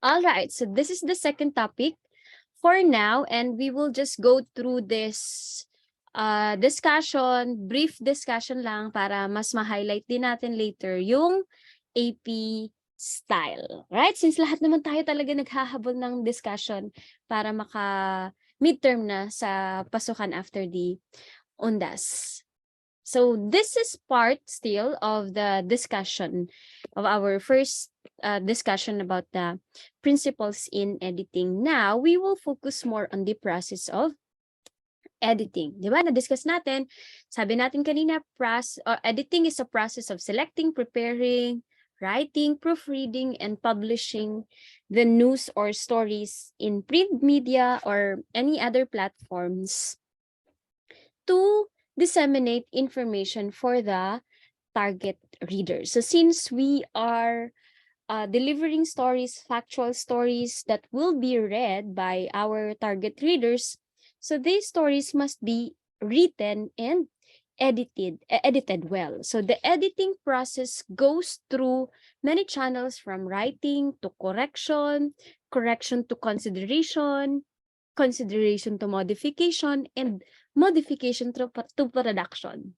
All right, so this is the second topic for now, and we will just go through this discussion, brief discussion lang para mas ma-highlight din natin later yung AP style. Right? Since lahat naman tayo talaga naghahabol ng discussion para maka-midterm na sa pasukan after the UNDAS. So this is part still of the discussion of our first discussion about the principles in editing. Now, we will focus more on the process of editing. Di ba? Na-discuss natin. Sabi natin kanina, editing is a process of selecting, preparing, writing, proofreading, and publishing the news or stories in print media or any other platforms to disseminate information for the target readers. So since we are delivering stories, factual stories that will be read by our target readers, so these stories must be written and edited well. So the editing process goes through many channels, from writing to correction, correction to consideration, consideration to modification, and modification to production.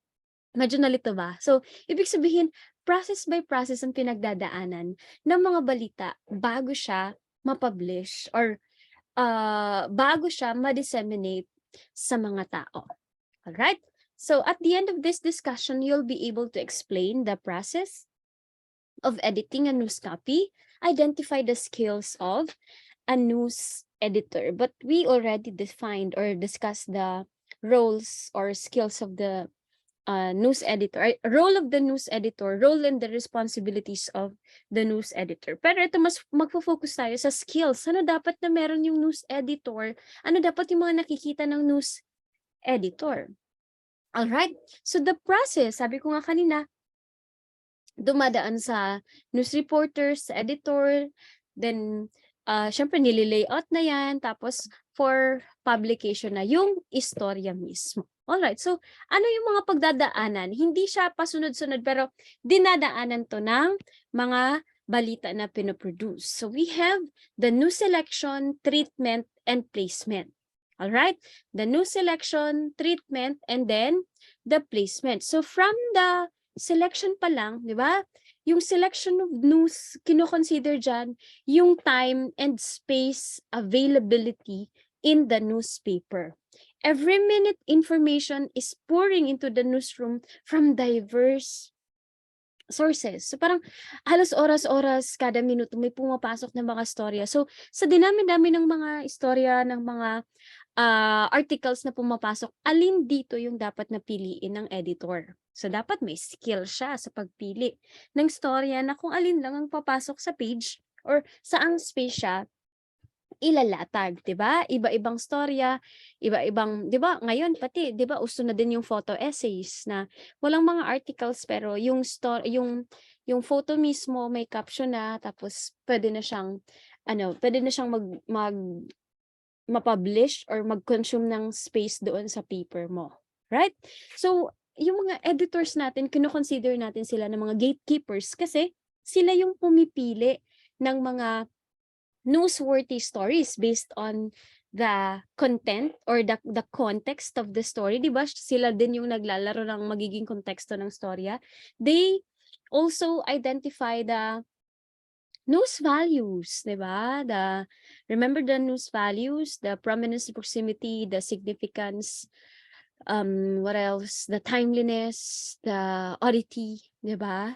Medyo nalito ba? So, ibig sabihin, process by process ang pinagdadaanan ng mga balita bago siya ma-publish or bago siya ma-disseminate sa mga tao. Alright? So, at the end of this discussion, you'll be able to explain the process of editing a news copy, identify the skills of a news editor. But we already defined or discussed the roles or skills of the news editor, role of the news editor, role and the responsibilities of the news editor. Pero ito, mas magfo-focus tayo sa skills. Ano dapat na meron yung news editor? Ano dapat yung mga nakikita ng news editor? Alright? So the process, sabi ko nga kanina, dumadaan sa news reporters, sa editor, then syempre nililayout na yan, tapos for publication na yung istorya mismo. Alright, so ano yung mga pagdadaanan? Hindi siya pasunod-sunod pero dinadaanan to ng mga balita na pinoproduce. So we have the news selection, treatment, and placement. Alright, the news selection, treatment, and then the placement. So from the selection pa lang, di ba? Yung selection of news, kino-consider dyan yung time and space availability in the newspaper. Every minute information is pouring into the newsroom from diverse sources. So parang halos oras-oras kada minuto may pumapasok na mga storya. So sa dinami-dami ng mga istorya, ng mga articles na pumapasok, alin dito yung dapat na piliin ng editor? So dapat may skill siya sa pagpili ng storya na kung alin lang ang papasok sa page or saang space siya ilalatag, 'di ba? Iba-ibang storya, iba-ibang, 'di ba? Ngayon pati, 'di ba, uso na din yung photo essays na walang mga articles pero yung yung photo mismo may caption na, tapos pwede na siyang ma-publish or mag-consume ng space doon sa paper mo. Right? So, yung mga editors natin, kino-consider natin sila ng mga gatekeepers kasi sila yung pumipili ng mga newsworthy stories based on the content or the context of the story. Diba? Sila din yung naglalaro ng magiging konteksto ng storya. They also identify the news values, diba? Remember the news values, the prominence, the proximity, the significance, what else? The timeliness, the oddity, diba?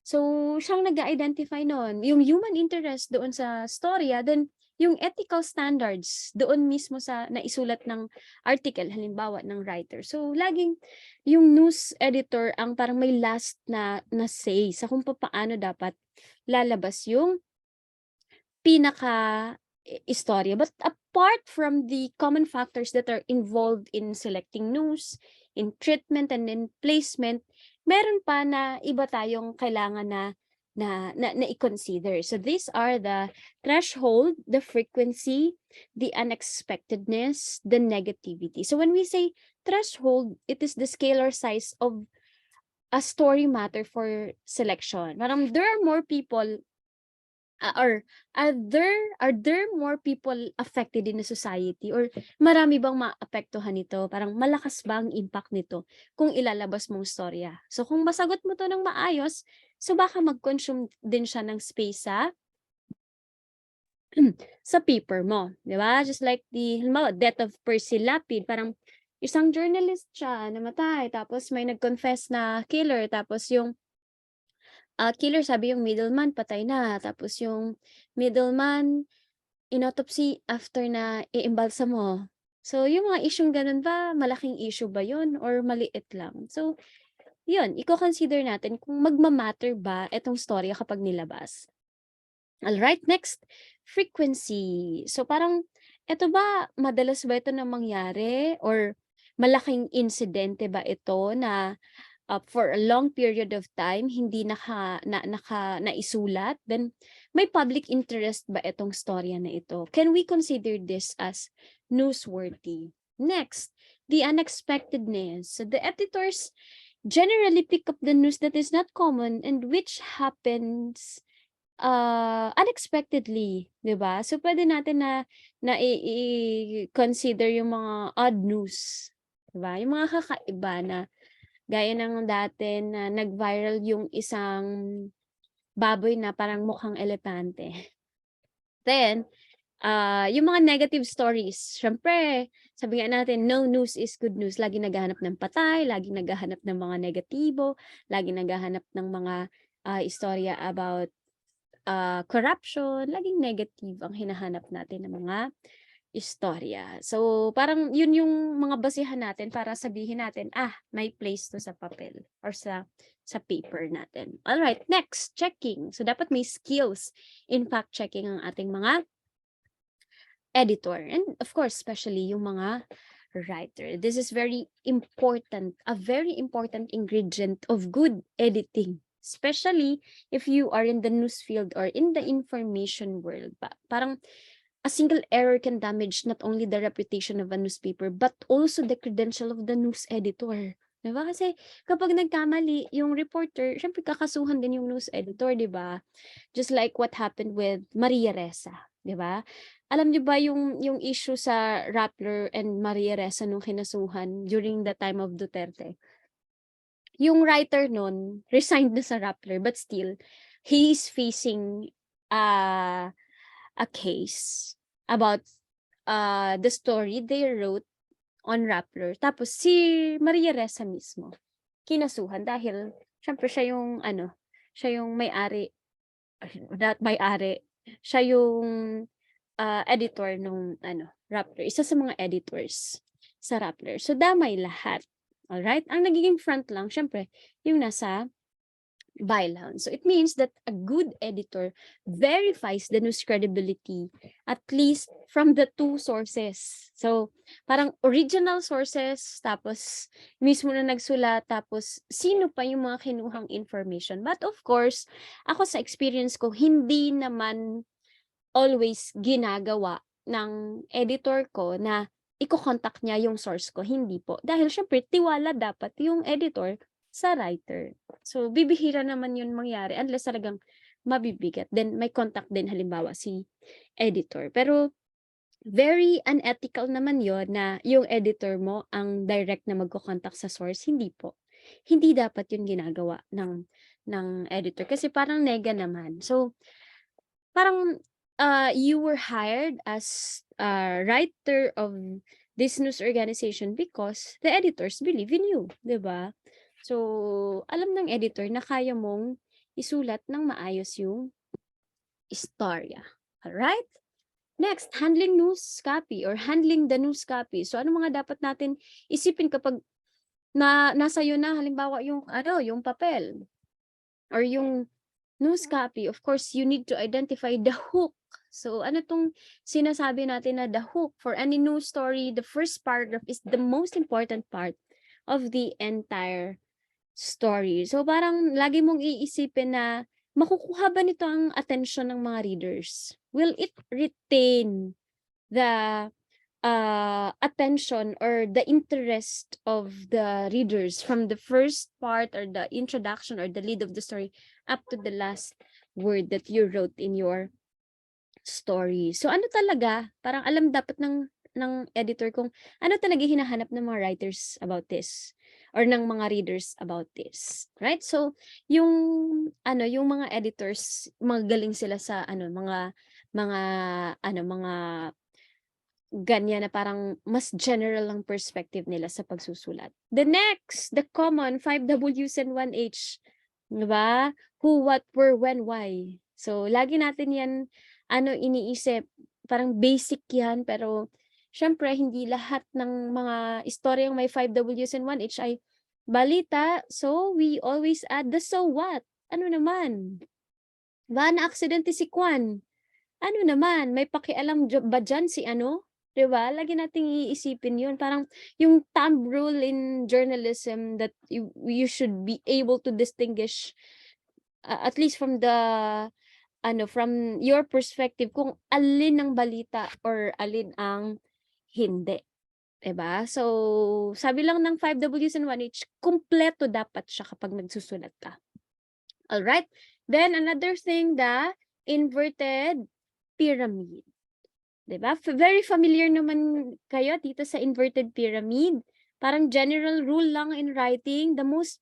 So, siyang nag-identify noon. Yung human interest doon sa storya, then yung ethical standards doon mismo sa naisulat ng article, halimbawa ng writer. So, laging yung news editor ang parang may last na say sa kung paano dapat lalabas yung pinaka-istorya. But apart from the common factors that are involved in selecting news, in treatment, and in placement, meron pa na iba tayong kailangan na i-consider. So these are the threshold, the frequency, the unexpectedness, the negativity. So when we say threshold, it is the scale or size of a story matter for selection. Parang there are more people or are there more people affected in the society, or marami bang maapektuhan nito? Parang malakas ba ang impact nito kung ilalabas mong storya? So kung masagot mo to ng maayos, so baka mag-consume din siya ng space sa paper mo, 'di ba? Just like halimbawa, death of Percy Lapid, parang isang journalist siya namatay, tapos may nag-confess na killer, tapos yung killer sabi yung middleman patay na, tapos yung middleman in-autopsy after na iimbalsa mo. So, yung mga isyung ganun ba, malaking issue ba yun or maliit lang? So, yun, i-consider natin kung magma-matter ba itong storya kapag nilabas. Alright, next, frequency. So, parang, eto ba, madalas ba ito na mangyari or malaking insidente ba ito na for a long period of time hindi naisulat? Then may public interest ba itong storya na ito? Can we consider this as newsworthy? Next, the unexpectedness. So the editors generally pick up the news that is not common and which happens unexpectedly, 'di ba? So pwede natin na i-consider yung mga odd news, 'di ba? Yung mga kakaiba na gaya ng dati na nag-viral yung isang baboy na parang mukhang elepante. Then, yung mga negative stories, syempre, sabi nga natin, no news is good news. Lagi naghahanap ng patay, lagi naghahanap ng mga negatibo, lagi naghahanap ng mga istorya about corruption, laging negative ang hinahanap natin ng mga istorya. So, parang yun yung mga basihan natin para sabihin natin, may place to sa papel or sa paper natin. Alright, next, checking. So, dapat may skills in fact checking ang ating mga editor. And of course, especially yung mga writer. This is very important, a very important ingredient of good editing. Especially if you are in the news field or in the information world. Parang a single error can damage not only the reputation of a newspaper but also the credential of the news editor. Diba? Kasi kapag nagkamali yung reporter, syempre kakasuhan din yung news editor, diba? Just like what happened with Maria Ressa, diba? Alam niyo ba yung issue sa Rappler and Maria Ressa nung kinasuhan during the time of Duterte? Yung writer nun resigned na sa Rappler but still he is facing a case about the story they wrote on Rappler. Tapos si Maria Ressa mismo kinasuhan dahil syempre siya yung may-ari, not may-ari, siya yung editor nung Rappler, isa sa mga editors sa Rappler. So damay lahat. Alright? Ang nagiging front lang syempre yung nasa byline. So it means that a good editor verifies the news credibility at least from the two sources. So parang original sources, tapos mismo na nagsulat, tapos sino pa yung mga kinuhang information. But of course, ako sa experience ko, hindi naman always ginagawa ng editor ko na i-contact niya yung source ko. Hindi po. Dahil syempre, tiwala dapat yung editor sa writer. So, bibihira naman yun mangyari unless talagang mabibigat. Then, may contact din halimbawa si editor. Pero, very unethical naman yon na yung editor mo ang direct na magko-contact sa source. Hindi po. Hindi dapat yun ginagawa ng editor. Kasi parang nega naman. So, parang you were hired as a writer of this news organization because the editors believe in you, 'di ba? So, alam ng editor na kaya mong isulat ng maayos yung istorya. Alright? Next, handling news copy or handling the news copy. So, ano mga dapat natin isipin kapag nasa iyo na halimbawa yung papel or yung news copy? Of course, you need to identify the hook. So, ano tong sinasabi natin na the hook for any news story? The first paragraph is the most important part of the entire story. So, parang lagi mong iisipin na makukuha ba nito ang attention ng mga readers? Will it retain the attention or the interest of the readers from the first part or the introduction or the lead of the story up to the last word that you wrote in your story. So ano talaga, parang alam dapat ng editor kung ano talaga hinahanap ng mga writers about this or ng mga readers about this, right? So yung yung mga editors, magaling sila sa mga mga ganyan na parang mas general ang perspective nila sa pagsusulat. The next, the common 5 Ws and 1 H. 'Di ba? Who, what, where, when, why. So, lagi natin 'yan iniisip. Parang basic 'yan, pero syempre hindi lahat ng mga istoryang may 5 Ws and 1 H ay balita. So, we always add the so what. Ano naman? Ba na-aksidente si Kwan? Ano naman, may pakialam ba diyan si ano? 'Di ba? Lagi nating iisipin 'yun. Parang yung thumb rule in journalism that you should be able to distinguish, at least from the from your perspective kung alin ang balita or alin ang hindi, 'di ba? So, sabi lang ng 5 Ws and 1 H, kumpleto dapat siya kapag nagsusulat ka. Alright? Then another thing, the inverted pyramid. 'Di ba? Very familiar naman kayo dito sa inverted pyramid. Parang general rule lang in writing, the most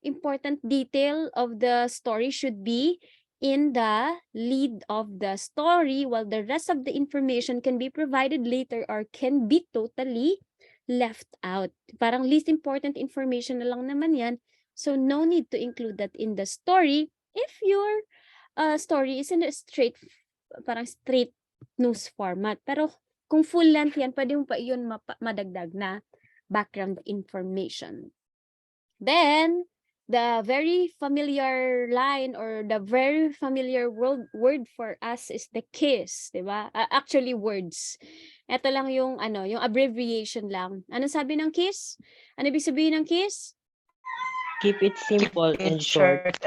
important detail of the story should be in the lead of the story, while the rest of the information can be provided later or can be totally left out. Parang least important information na lang naman 'yan. So no need to include that in the story if your story is in a straight news format. Pero kung full length yan, pwede mo pa iyon madagdag na background information. Then, the very familiar line or the very familiar word for us is the KISS, di ba? Actually, words. Ito lang yung yung abbreviation lang. Ano sabi ng KISS? Ano ibig sabihin ng KISS? Keep it simple and short.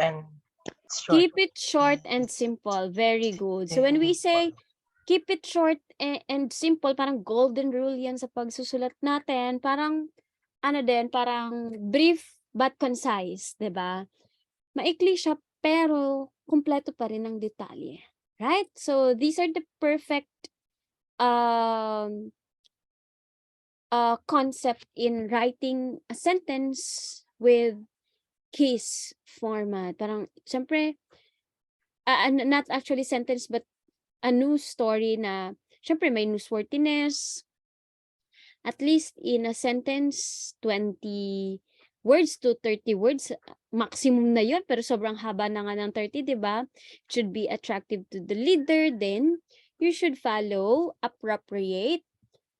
Keep it short and simple. Very good. So when we say keep it short and simple, parang golden rule yan sa pagsusulat natin. Parang parang brief but concise, 'di ba? Maikli siya pero kumpleto pa rin ng detalye. Right? So these are the perfect concept in writing a sentence with case format. Parang syempre not actually sentence but a news story na syempre may newsworthiness. At least in a sentence, 20 words to 30 words, maximum na yun, pero sobrang haba na nga ng 30, di ba? Should be attractive to the reader, then you should follow appropriate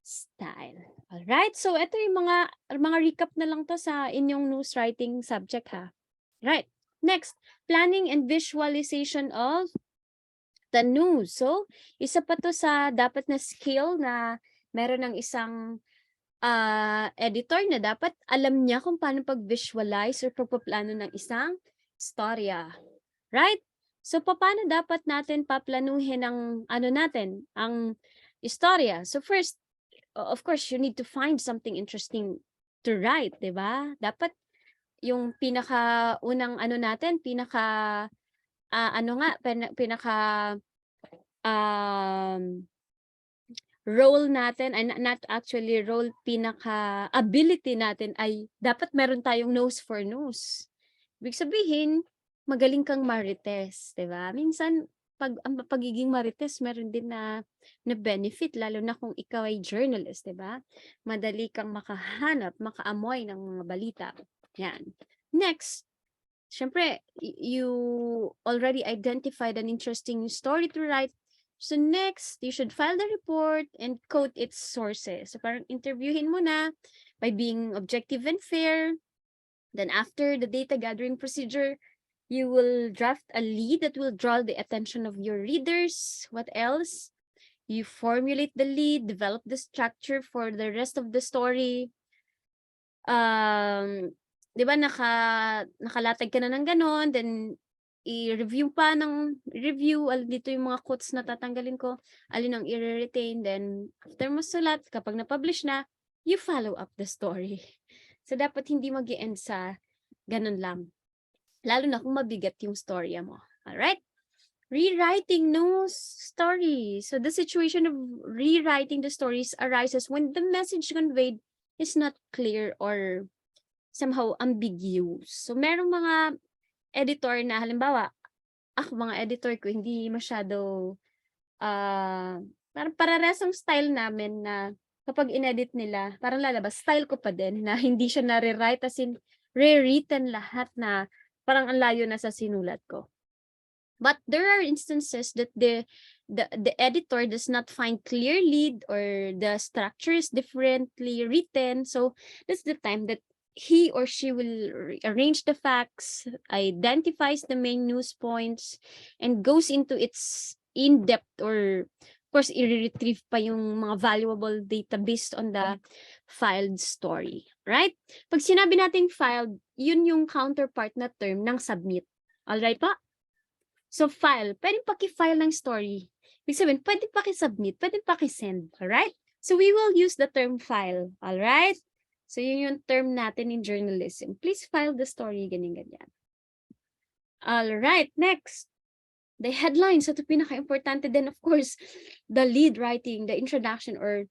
style. Alright, so ito yung mga recap na lang to sa inyong news writing subject ha. Right, next, planning and visualization of the news. So, isa pa to sa dapat na skill na meron ng isang editor na dapat alam niya kung paano pag-visualize or pagpaplano ng isang istorya. Right? So, paano dapat natin paplanuhin ang ang istorya? So, first, of course, you need to find something interesting to write, di ba? Dapat yung pinaka-unang role natin, ay not actually role, pinaka-ability natin ay dapat meron tayong nose for nose. Ibig sabihin, magaling kang marites, 'di ba? Minsan, ang pagiging marites meron din na benefit, lalo na kung ikaw ay journalist, 'di ba? Madali kang makaamoy ng mga balita. Yan. Next, syempre, you already identified an interesting story to write. So next, you should file the report and quote its sources. So parang interviewin mo na by being objective and fair. Then after the data gathering procedure, you will draft a lead that will draw the attention of your readers. What else? You formulate the lead, develop the structure for the rest of the story. 'Di ba nakalatag ka na ng ganon, then i-review pa ng review, dito yung mga quotes na tatanggalin ko, alin ang i-retain, then after mo sulat, kapag na-publish na, you follow up the story. So dapat hindi mag-i-end sa ganun lang. Lalo na kung mabigat yung storya mo. Alright? Rewriting news story. So the situation of rewriting the stories arises when the message conveyed is not clear or somehow ambiguous. So merong mga editor na halimbawa, ako mga editor ko hindi masyado parang parehas ang style namin na kapag inedit nila, parang lalabas style ko pa din na hindi siya nare-write as in rewritten lahat na parang ang layo na sa sinulat ko. But there are instances that the editor does not find clear lead or the structure is differently written. So that's the time that he or she will arrange the facts, identifies the main news points, and goes into its in-depth or of course, i-retrieve pa yung mga valuable data based on the filed story. Right? Pag sinabi natin filed, yun yung counterpart na term ng submit. Alright pa? So, file. Pwedeng paki-file ng story. Ibig sabihin, pwedeng paki-submit, pwedeng paki-send. Alright? So, we will use the term file. Alright? So, yun yung term natin in journalism. Please file the story, ganyan-ganyan. Alright, next. The headline. So, ito pinaka-importante din, of course, the lead writing, the introduction or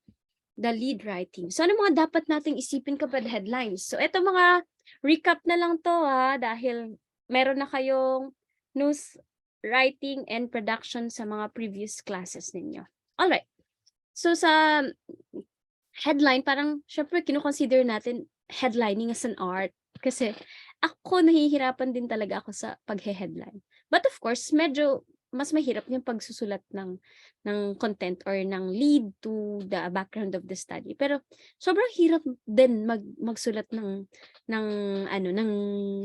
the lead writing. So, ano mga dapat nating isipin kapag headlines? So, ito mga recap na lang to dahil meron na kayong news writing and production sa mga previous classes ninyo. Alright. So, sa headline, parang, syempre, kino-consider natin headlining as an art. Kasi, ako, nahihirapan din talaga ako sa paghe-headline. But of course, medyo mas mahirap yung pagsusulat ng content or ng lead to the background of the study. Pero sobrang hirap din magsulat ng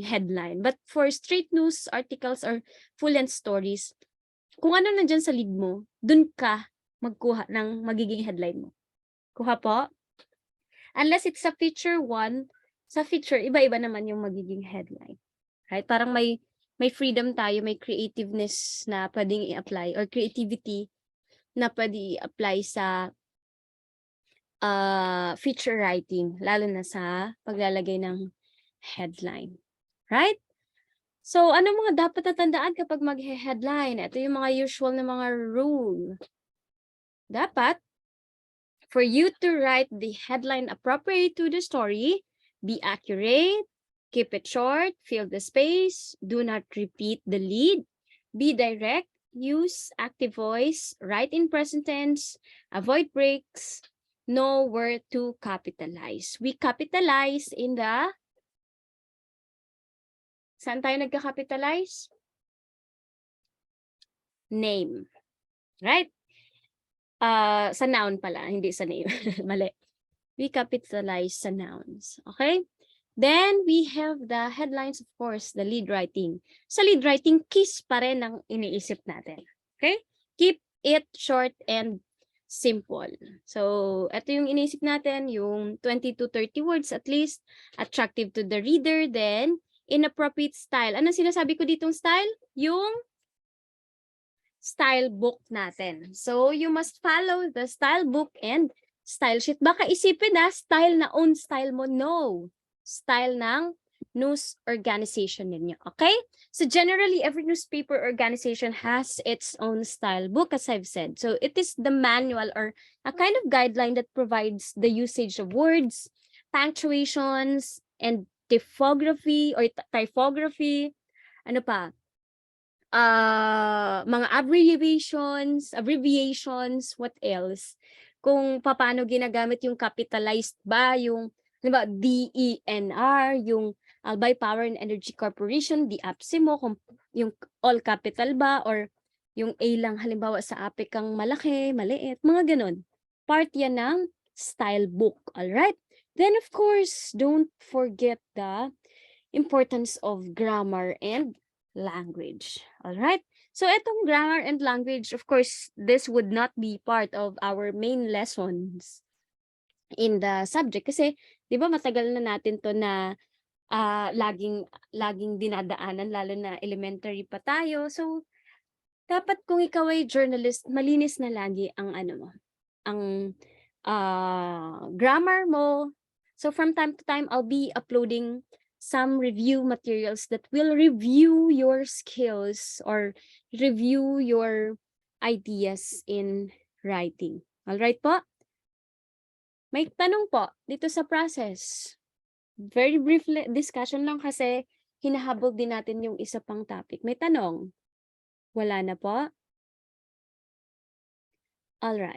headline. But for straight news articles or full-length stories, kung ano nandiyan sa lead mo, dun ka magkuha ng magiging headline mo. Kuha po? Unless it's sa feature 1, sa feature, iba-iba naman yung magiging headline. Right? Parang may freedom tayo, may creativeness na pwedeng i-apply or creativity na pwede i-apply sa feature writing, lalo na sa paglalagay ng headline. Right? So, ano mga dapat natandaan kapag mag-headline? Ito yung mga usual na mga rule. Dapat, for you to write the headline appropriate to the story, be accurate, keep it short, fill the space, do not repeat the lead, be direct, use active voice, write in present tense, avoid breaks, know where to capitalize. We capitalize in the... Saan tayo nagka-capitalize? Name. Right? Sa noun pala, hindi sa name. Mali. We capitalize sa nouns. Okay? Then, we have the headlines, of course, the lead writing. Sa lead writing, keys pa rin ang iniisip natin. Okay? Keep it short and simple. So, ito yung iniisip natin, yung 20 to 30 words at least, attractive to the reader, then, inappropriate style. Anong sinasabi ko ditong style? Yung style book natin. So, you must follow the style book and style sheet. Baka isipin style na own style mo. No. Style ng news organization ninyo. Okay? So, generally, every newspaper organization has its own style book, as I've said. So, it is the manual or a kind of guideline that provides the usage of words, punctuations, and typography or typography. Ano pa? Mga abbreviations, what else? Kung paano ginagamit yung capitalized ba, yung diba, DENR, yung Albay Power and Energy Corporation, DAPSIMO, kung yung all capital ba, or yung A lang halimbawa sa APE kang malaki, maliit, mga ganun. Part yan ng style book, alright? Then of course, don't forget the importance of grammar and language. Alright? So, etong grammar and language, of course, this would not be part of our main lessons in the subject. Kasi, di ba matagal na natin to na laging dinadaanan, lalo na elementary pa tayo. So, dapat kung ikaw ay journalist, malinis na lagi ang grammar mo. So, from time to time, I'll be uploading some review materials that will review your skills or review your ideas in writing. Alright po? May tanong po dito sa process. Very brief discussion lang kasi hinahabol din natin yung isa pang topic. May tanong? Wala na po? Alright.